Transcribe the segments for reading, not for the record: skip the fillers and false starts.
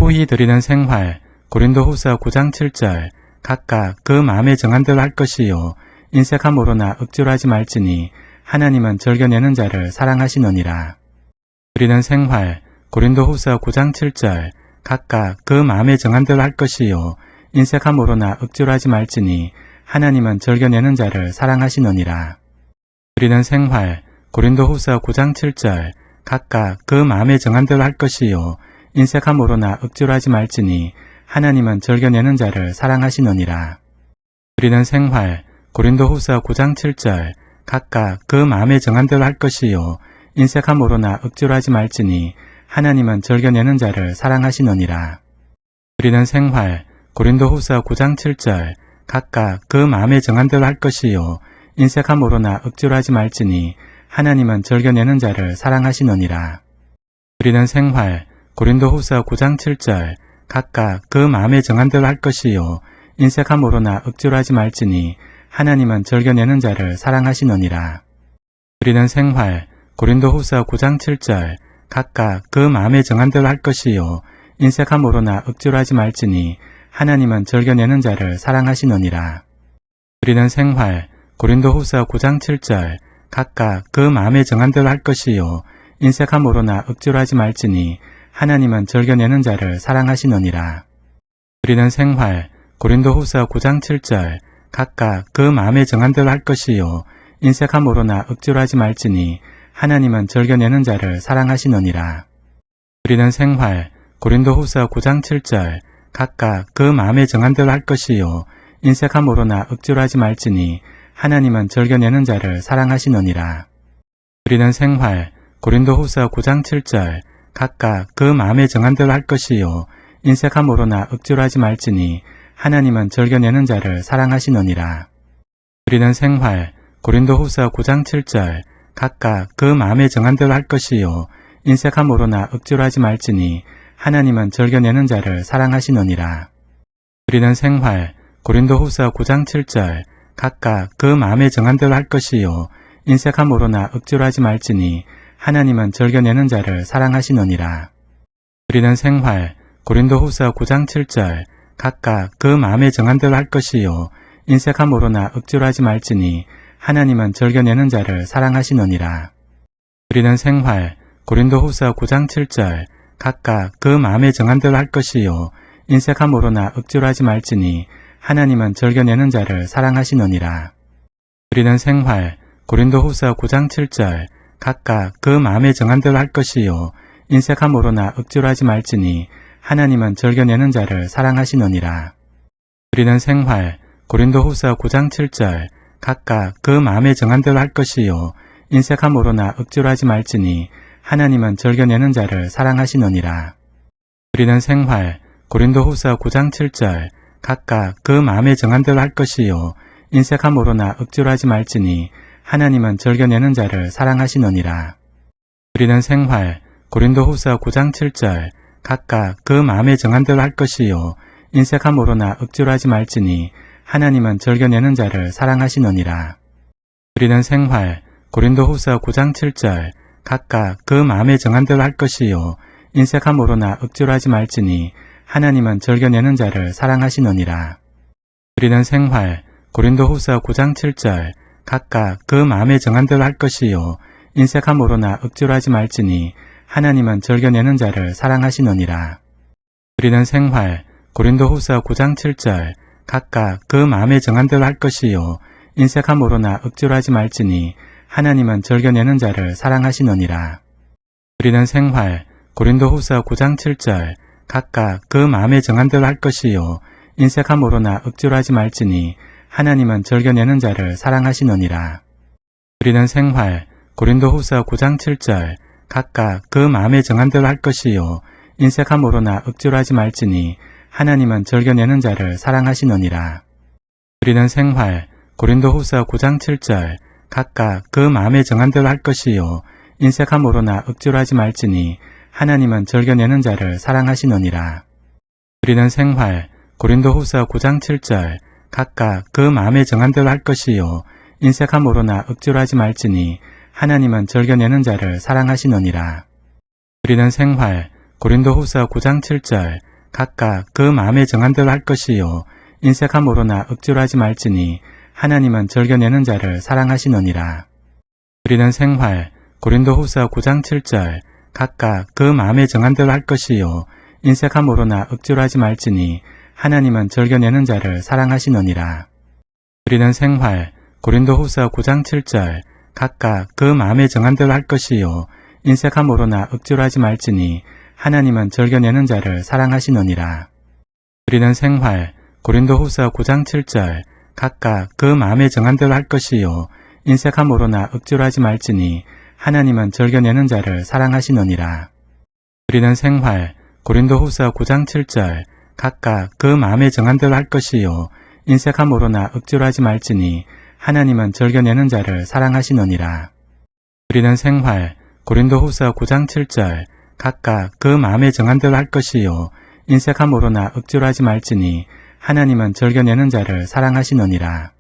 후히 드리는 생활. 고린도후서 9장 7절. 각각 그 마음에 정한 대로 할 것이요 인색함으로나 억지로 하지 말지니 하나님은 즐겨내는 자를 사랑하시느니라. 드리는 생활. 고린도후서 9장 7절. 각각 그 마음에 정한 대로 할 것이요 인색함으로나 억지로 하지 말지니 하나님은 즐겨내는 자를 사랑하시느니라. 드리는 생활. 고린도후서 9장 7절. 각각 그 마음에 정한 대로 할 것이요 인색함으로나 억지로 하지 말지니 하나님은 즐겨내는 자를 사랑하시느니라. 드리는 생활. 고린도후서 9장 7절. 각각 그 마음에 정한 대로 할 것이요 인색함으로나 억지로 하지 말지니 하나님은 즐겨내는 자를 사랑하시느니라. 드리는 생활. 고린도후서 9장 7절. 각각 그 마음에 정한 대로 할 것이요 인색함으로나 억지로 하지 말지니 하나님은 즐겨내는 자를 사랑하시느니라. 드리는 생활. 고린도후서 9장 7절. 각각 그 마음에 정한 대로 할 것이요 인색함으로나 억지로 하지 말지니 하나님은 즐겨내는 자를 사랑하시느니라. 드리는 생활. 고린도후서 9장 7절. 각각 그 마음에 정한 대로 할 것이요 인색함으로나 억지로 하지 말지니 하나님은 즐겨내는 자를 사랑하시느니라. 드리는 생활. 고린도후서 9장 7절. 각각 그 마음에 정한 대로 할 것이요 인색함으로나 억지로 하지 말지니 하나님은 즐겨내는 자를 사랑하시느니라. 드리는 생활. 고린도후서 9장 7절. 각각 그 마음에 정한 대로 할 것이요 인색함으로나 억지로 하지 말지니 하나님은 즐겨내는 자를 사랑하시느니라. 드리는 생활. 고린도후서 9장 7절. 각각 그 마음에 정한 대로 할 것이요 인색함으로나 억지로 하지 말지니 하나님은 즐겨내는 자를 사랑하시느니라. 드리는 생활. 고린도후서 9장 7절. 각각 그 마음에 정한 대로 할 것이요 인색함으로나 억지로 하지 말지니 하나님은 즐겨내는 자를 사랑하시느니라. 드리는 생활. 고린도후서 9장 7절. 각각 그 마음에 정한 대로 할 것이요 인색함으로나 억지로 하지 말지니 하나님은 즐겨내는 자를 사랑하시느니라. 드리는 생활. 고린도후서 9장 7절. 각각 그 마음에 정한 대로 할 것이요 인색함으로나 억지로 하지 말지니 하나님은 즐겨내는 자를 사랑하시느니라. 드리는 생활. 고린도후서 9장 7절. 각각 그 마음에 정한 대로 할 것이요 인색함으로나 억지로 하지 말지니 하나님은 즐겨내는 자를 사랑하시느니라. 드리는 생활. 고린도후서 9장 7절. 각각 그 마음에 정한 대로 할 것이요 인색함으로나 억지로 하지 말지니 하나님은 즐겨내는 자를 사랑하시느니라. 드리는 생활. 고린도후서 9장 7절. 각각 그 마음에 정한 대로 할 것이요 인색함으로나 억지로 하지 말지니 하나님은 즐겨내는 자를 사랑하시느니라. 드리는 생활. 고린도후서 9장 7절. 각각 그 마음에 정한 대로 할 것이요 인색함으로나 억지로 하지 말지니 하나님은 즐겨내는 자를 사랑하시느니라. 드리는 생활. 고린도후서 9장 7절. 각각 그 마음에 정한 대로 할 것이요 인색함으로나 억지로 하지 말지니 하나님은 즐겨내는 자를 사랑하시느니라. 드리는 생활. 고린도후서 9장 7절. 각각 그 마음에 정한 대로 할 것이요 인색함으로나 억지로 하지 말지니 하나님은 즐겨내는 자를 사랑하시느니라. 드리는 생활. 고린도후서 9장 7절. 각각 그 마음에 정한 대로 할 것이요 인색함으로나 억지로 하지 말지니 하나님은 즐겨내는 자를 사랑하시느니라. 드리는 생활. 고린도후서 9장 7절. 각각 그 마음에 정한 대로 할 것이요 인색함으로나 억지로 하지 말지니 하나님은 즐겨내는 자를 사랑하시느니라. 드리는 생활. 고린도후서 9장 7절. 각각 그 마음에 정한 대로 할 것이요 인색함으로나 억지로 하지 말지니 하나님은 즐겨내는 자를 사랑하시느니라. 드리는 생활. 고린도후서 9장 7절. 각각 그 마음에 정한 대로 할 것이요 인색함으로나 억지로 하지 말지니 하나님은 즐겨내는 자를 사랑하시느니라. 드리는 생활. 고린도후서 9장 7절. 각각 그 마음에 정한 대로 할 것이요 인색함으로나 억지로 하지 말지니 하나님은 즐겨내는 자를 사랑하시느니라. 드리는 생활. 고린도후서 9장 7절. 각각 그 마음에 정한 대로 할 것이요 인색함으로나 억지로 하지 말지니 하나님은 즐겨내는 자를 사랑하시느니라. 드리는 생활. 고린도후서 9장 7절. 각각 그 마음에 정한 대로 할 것이요 인색함으로나 억지로 하지 말지니 하나님은 즐겨내는 자를 사랑하시느니라. 드리는 생활. 고린도후서 9장 7절. 각각 그 마음에 정한 대로 할 것이요 인색함으로나 억지로 하지 말지니 하나님은 즐겨내는 자를 사랑하시느니라. 우리는 생활 고린도후서 9장 7절 각각 그 마음에 정한 대로 할 것이요 인색함으로나 억지로 하지 말지니 하나님은 즐겨내는 자를 사랑하시느니라. 우리는 생활 고린도후서 9장 7절 각각 그 마음에 정한 대로 할 것이요 인색함으로나 억지로 하지 말지니 하나님은 즐겨내는 자를 사랑하시느니라. 우리는 생활 고린도후서 9장 7절 각각 그 마음에 정한 대로 할 것이요 인색함으로나 억지로 하지 말지니 하나님은 즐겨내는 자를 사랑하시느니라. 우리는 생활 고린도후서 9장 7절 각각 그 마음에 정한 대로 할 것이요 인색함으로나 억지로 하지 말지니 하나님은 즐겨내는 자를 사랑하시느니라. 우리는 생활 고린도후서 9장 7절 각각 그 마음에 정한 대로 할 것이요 인색함으로나 억지로 하지 말지니 하나님은 즐겨내는 자를 사랑하시느니라.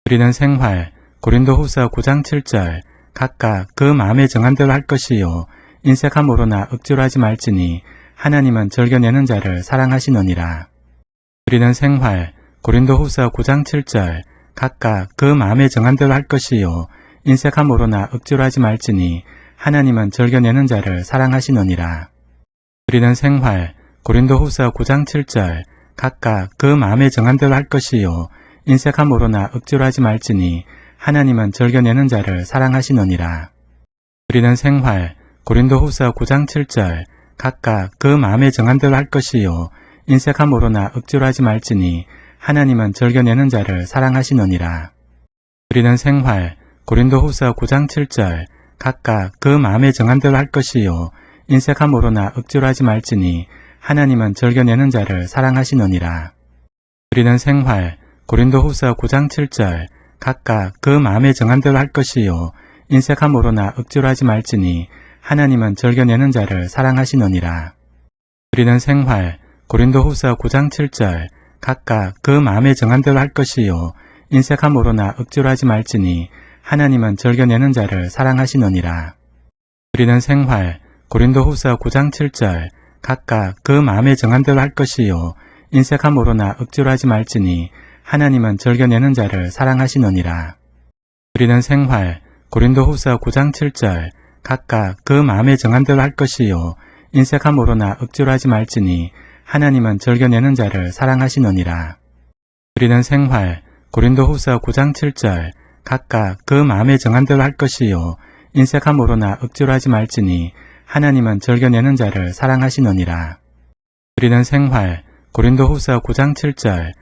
우리는 생활 고린도후서 9장 7절 각각 그 마음에 정한 대로 할 것이요 인색함으로나 억지로 하지 말지니 하나님은 즐겨내는 자를 사랑하시느니라. 우리는 생활 고린도후서 9장 7절 각각 그 마음에 정한 대로 할 것이요 인색함으로나 억지로 하지 말지니 하나님은 즐겨내는 자를 사랑하시느니라. 우리는 생활 고린도후서 9장 7절 각각 그 마음에 정한 대로 할 것이요 인색함으로나 억지로 하지 말지니 하나님은 즐겨내는 자를 사랑하시느니라. 우리는 생활 고린도후서 9장 7절 각각 그 마음에 정한 대로 할 것이요 인색함으로나 억지로 하지 말지니 하나님은 즐겨내는 자를 사랑하시느니라. 우리는 생활 고린도후서 9장 7절 각각 그 마음에 정한 대로 할 것이요 인색함으로나 억지로 하지 말지니 하나님은 즐겨내는 자를 사랑하시느니라. 우리는 생활 고린도후서 9장 7절 각각 그 마음에 정한 대로 할 것이요 인색함으로나 억지로 하지 말지니 하나님은 즐겨내는 자를 사랑하시느니라. 우리는 생활 고린도후서 9장 7절 각각 그 마음에 정한 대로 할 것이요 인색함으로나 억지로 하지 말지니 하나님은 즐겨내는 자를 사랑하시느니라. 우리는 생활 고린도후서 9장 7절 각각 그 마음에 정한 대로 할 것이요 인색함으로나 억지로 하지 말지니 하나님은 즐겨내는 자를 사랑하시느니라. 우리는 생활 고린도후서 9장 7절 각각 그 마음에 정한 대로 할 것이요 인색함으로나 억지로 하지 말지니 하나님은 즐겨내는 자를 사랑하시느니라. 우리는 생활 고린도후서 9장 7절 각각 그 마음에 정한 대로 할 것이요 인색함으로나 억지로 하지 말지니 하나님은 즐겨내는 자를 사랑하시느니라. 우리는 생활 고린도후서 9장 7절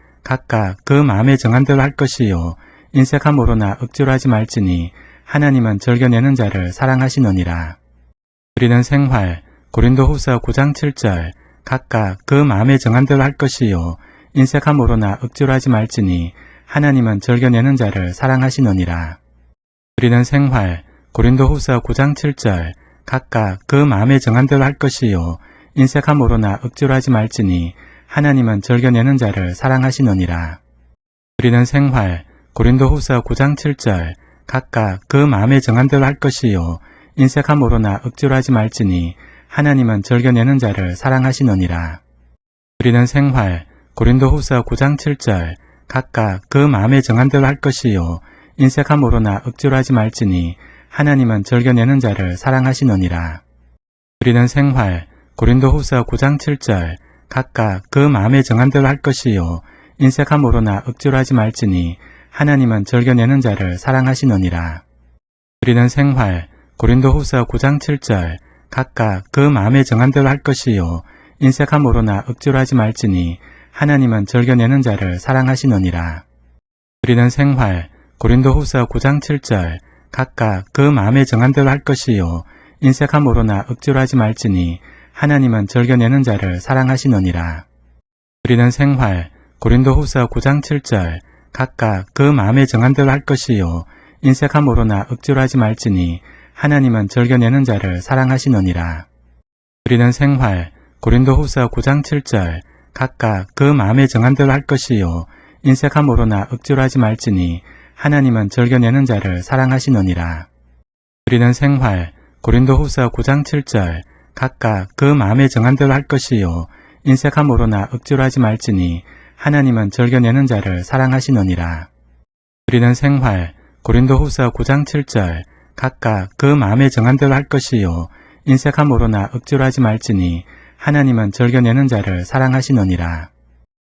각각 그 마음에 정한 대로 할 것이요 인색함으로나 억지로 하지 말지니 하나님은 즐겨내는 자를 사랑하시느니라. 우리는 생활 고린도후서 9장 7절 각각 그 마음에 정한 대로 할 것이요 인색함으로나 억지로 하지 말지니 하나님은 즐겨내는 자를 사랑하시느니라. 우리는 생활 고린도후서 9장 7절 각각 그 마음에 정한 대로 할 것이요 인색함으로나 억지로 하지 말지니 하나님은 즐겨내는 자를 사랑하시느니라. 우리는 생활 고린도후서 9장 7절 각각 그 마음에 정한 대로 할 것이요 인색함으로나 억지로 하지 말지니 하나님은 즐겨내는 자를 사랑하시느니라. 우리는 생활 고린도후서 9장 7절 각각 그 마음에 정한 대로 할 것이요 인색함으로나 억지로 하지 말지니 하나님은 즐겨내는 자를 사랑하시느니라. 우리는 생활 고린도후서 9장 7절 각각 그 마음에 정한 대로 할 것이요 인색함으로나 억지로 하지 말지니 하나님은 즐겨내는 자를 사랑하시느니라. 우리는 생활 고린도후서 9장 7절 각각 그 마음에 정한 대로 할 것이요 인색함으로나 억지로 하지 말지니 하나님은 즐겨내는 자를 사랑하시느니라. 우리는 생활 고린도후서 9장 7절 각각 그 마음에 정한 대로 할 것이요 인색함으로나 억지로 하지 말지니 하나님은 즐겨내는 자를 사랑하시느니라. 우리는 생활 고린도후서 9장 7절 각각 그 마음에 정한 대로 할 것이요 인색함으로나 억지로 하지 말지니 하나님은 즐겨내는 자를 사랑하시느니라. 우리는 생활 고린도후서 9장 7절 각각 그 마음에 정한 대로 할 것이요 인색함으로나 억지로 하지 말지니 하나님은 즐겨내는 자를 사랑하시느니라. 우리는 생활 고린도후서 9장 7절 각각 그 마음에 정한 대로 할 것이요 인색함으로나 억지로 하지 말지니 하나님은 즐겨내는 자를 사랑하시느니라. 누리는 생활 고린도후서 9장 7절 각각 그 마음에 정한 대로 할 것이요 인색함으로나 억지로 하지 말지니 하나님은 즐겨내는 자를 사랑하시느니라.